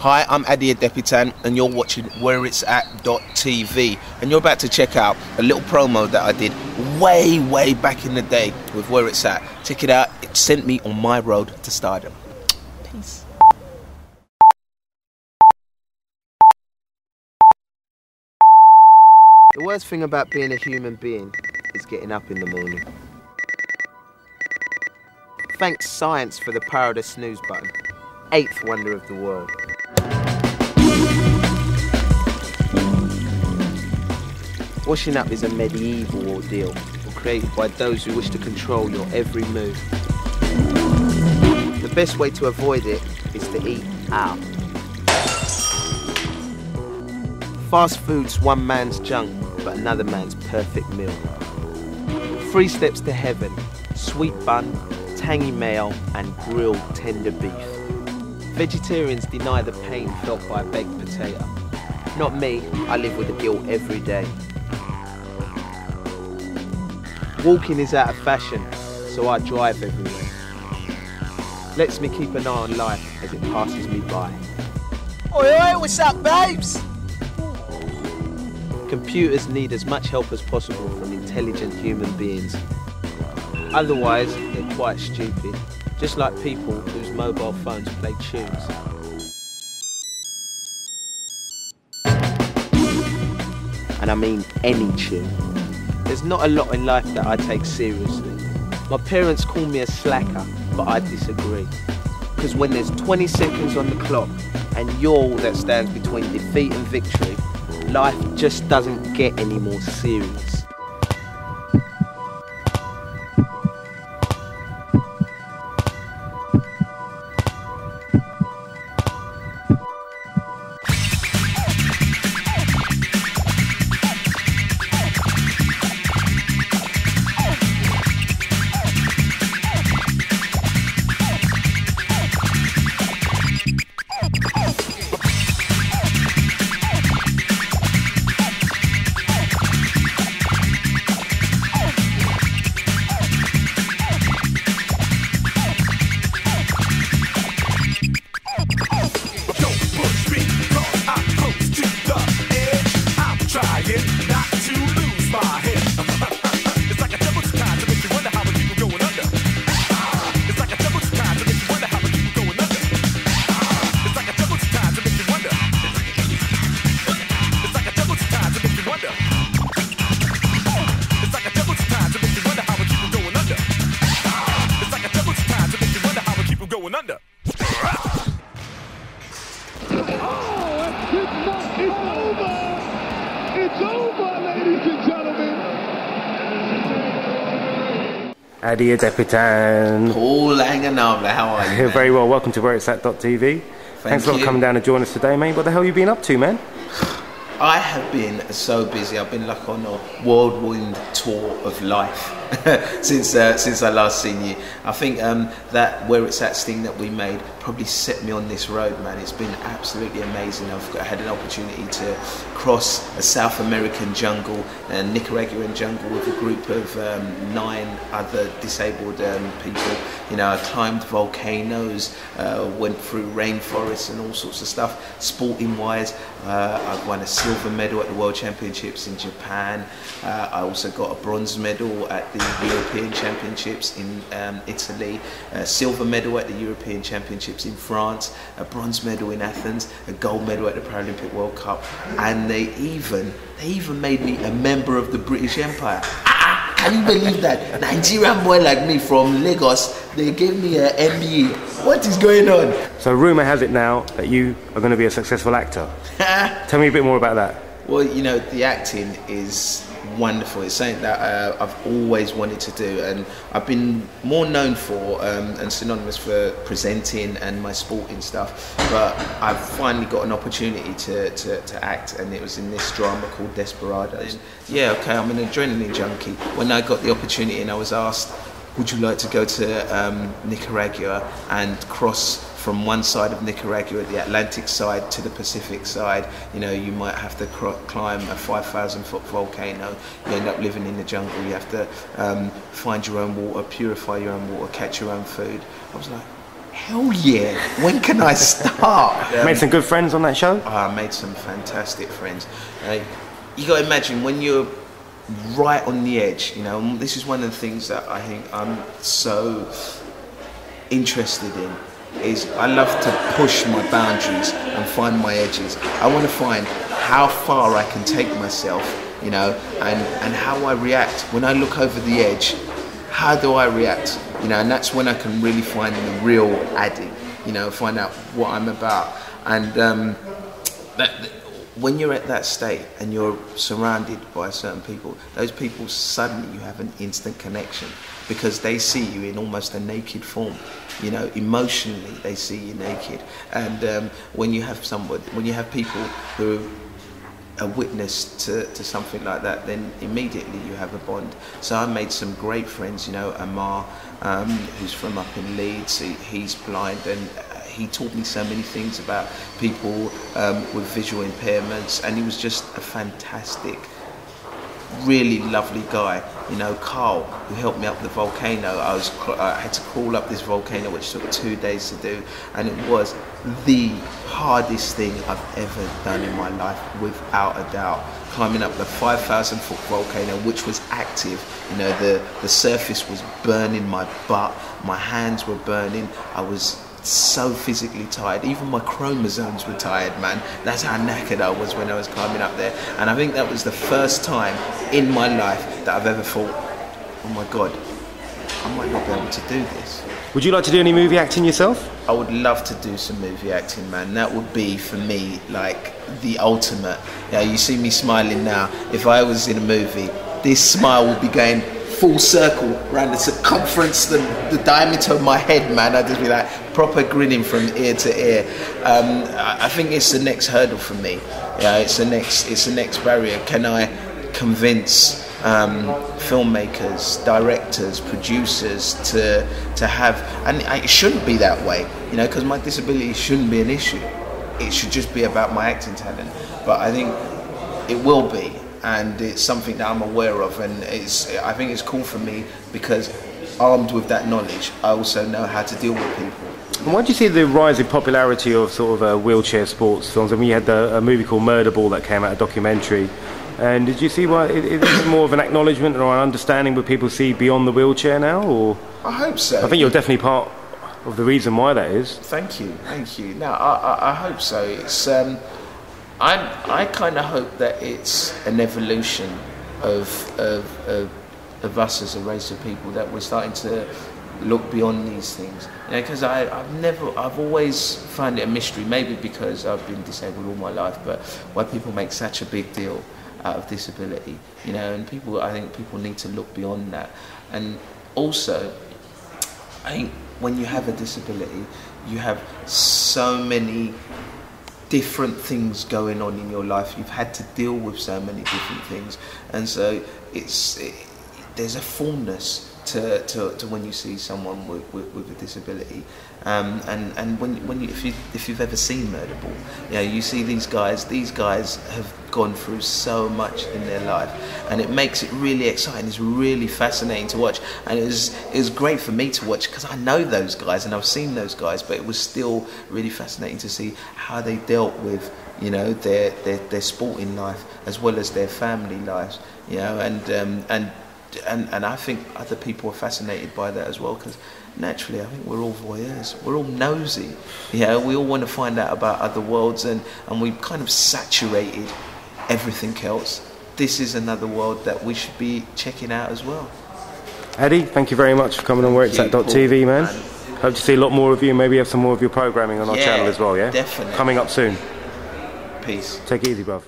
Hi, I'm Ade Adepitan and you're watching whereitsat.tv, and you're about to check out a little promo that I did way back in the day with Where It's At. Check it out, it sent me on my road to stardom. Peace. The worst thing about being a human being is getting up in the morning. Thanks science for the power of the snooze button. 8th wonder of the world. Washing up is a medieval ordeal, created by those who wish to control your every move. The best way to avoid it is to eat out. Fast food's one man's junk, but another man's perfect meal. 3 steps to heaven: sweet bun, tangy mayo and grilled tender beef. Vegetarians deny the pain felt by a baked potato. Not me, I live with the guilt every day. Walking is out of fashion, so I drive everywhere. Lets me keep an eye on life as it passes me by. Oi, what's up, babes? Computers need as much help as possible from intelligent human beings. Otherwise, they're quite stupid, just like people whose mobile phones play tunes. And I mean any tune. There's not a lot in life that I take seriously. My parents call me a slacker, but I disagree. Because when there's 20 seconds on the clock and you're all that stands between defeat and victory, life just doesn't get any more serious. Ade Adepitan. Paul Angunawela, how are you, man? Very well, welcome to whereitsat.tv. Thanks a lot for coming down and joining us today, mate. What the hell have you been up to, man? I have been so busy. I've been like on a whirlwind tour of life since I last seen you. I think that Where It's At sting that we made probably set me on this road, man. It's been absolutely amazing. I've had an opportunity to cross a South American jungle and Nicaraguan jungle with a group of 9 other disabled people. You know, I climbed volcanoes, went through rainforests and all sorts of stuff. Sporting wise, I won a silver medal at the World Championships in Japan. I also got a bronze medal at the European Championships in Italy, a silver medal at the European Championships in France, a bronze medal in Athens, a gold medal at the Paralympic World Cup, and they even made me a member of the British Empire. Can you believe that? Nigerian boy like me from Lagos, they gave me an MBA. What is going on? So rumour has it now that you are going to be a successful actor. Tell me a bit more about that. Well, you know, the acting is wonderful. It's something that I've always wanted to do, and I've been more known for and synonymous for presenting and my sporting stuff, but I've finally got an opportunity to act, and it was in this drama called Desperados. Yeah, okay, I'm an adrenaline junkie. When I got the opportunity and I was asked, would you like to go to Nicaragua and cross from one side of Nicaragua, the Atlantic side, to the Pacific side? You know, you might have to climb a 5,000-foot volcano. You end up living in the jungle. You have to find your own water, purify your own water, catch your own food. I was like, hell yeah, when can I start? Made some good friends on that show? I made some fantastic friends. You got to imagine when you're right on the edge, you know, and this is one of the things that I think I'm so interested in, is I love to push my boundaries and find my edges. I want to find how far I can take myself, you know, and how I react. When I look over the edge, how do I react? You know, and that's when I can really find the real Ade, you know, find out what I'm about. And when you're at that state and you're surrounded by certain people, those people, suddenly you have an instant connection because they see you in almost a naked form. You know, emotionally they see you naked. And when you have people who are witness to something like that, then immediately you have a bond. So I made some great friends, you know, Amar, who's from up in Leeds, he's blind, and he taught me so many things about people with visual impairments, and he was just a fantastic, really lovely guy. You know, Carl, who helped me up the volcano. I had to crawl up this volcano, which took 2 days to do, and it was the hardest thing I've ever done in my life, without a doubt. Climbing up the 5,000-foot volcano, which was active. You know, the surface was burning my butt, my hands were burning. I was so physically tired. Even my chromosomes were tired, man. That's how knackered I was when I was climbing up there. And I think that was the first time in my life that I've ever thought, oh my God, I might not be able to do this. Would you like to do any movie acting yourself? I would love to do some movie acting, man. That would be, for me, like the ultimate. You know, you see me smiling now. If I was in a movie, this smile would be going full circle around the circumference, the diameter of my head, man. I'd just be like proper grinning from ear to ear. I think it's the next hurdle for me. Yeah, it's the next barrier. Can I convince filmmakers, directors, producers to have, and it shouldn't be that way, you know, because my disability shouldn't be an issue. It should just be about my acting talent. But I think it will be. And it's something that I'm aware of, and I think it's cool for me because, armed with that knowledge, I also know how to deal with people. And why do you see the rising popularity of sort of wheelchair sports films? I mean, you had a movie called Murderball that came out, a documentary. And did you see why it's more of an acknowledgement or an understanding where people see beyond the wheelchair now? Or I hope so. I think you're definitely part of the reason why that is. Thank you. No, I hope so. It's I kind of hope that it's an evolution of us as a race of people, that we're starting to look beyond these things. You know, because I've always found it a mystery, maybe because I've been disabled all my life, but why people make such a big deal out of disability, you know, and I think people need to look beyond that. And also, I think when you have a disability, you have so many different things going on in your life. You've had to deal with so many different things, and so there's a fullness to when you see someone with a disability, and when if you've ever seen Murderball, you know, you see these guys have gone through so much in their life, and it makes it really exciting. It's really fascinating to watch, and it was great for me to watch because I know those guys and I've seen those guys, but it was still really fascinating to see how they dealt with, you know, their sporting life as well as their family lives, you know, and I think other people are fascinated by that as well, because naturally I think we're all voyeurs, we're all nosy, you know, we all want to find out about other worlds, and we've kind of saturated everything else. This is another world that we should be checking out as well. Ade, thank you very much for coming on whereitsat.tv, man. Hope to see a lot more of you, maybe have some more of your programming on our channel as well, yeah? Definitely. Coming up soon. Peace. Take it easy, bruv.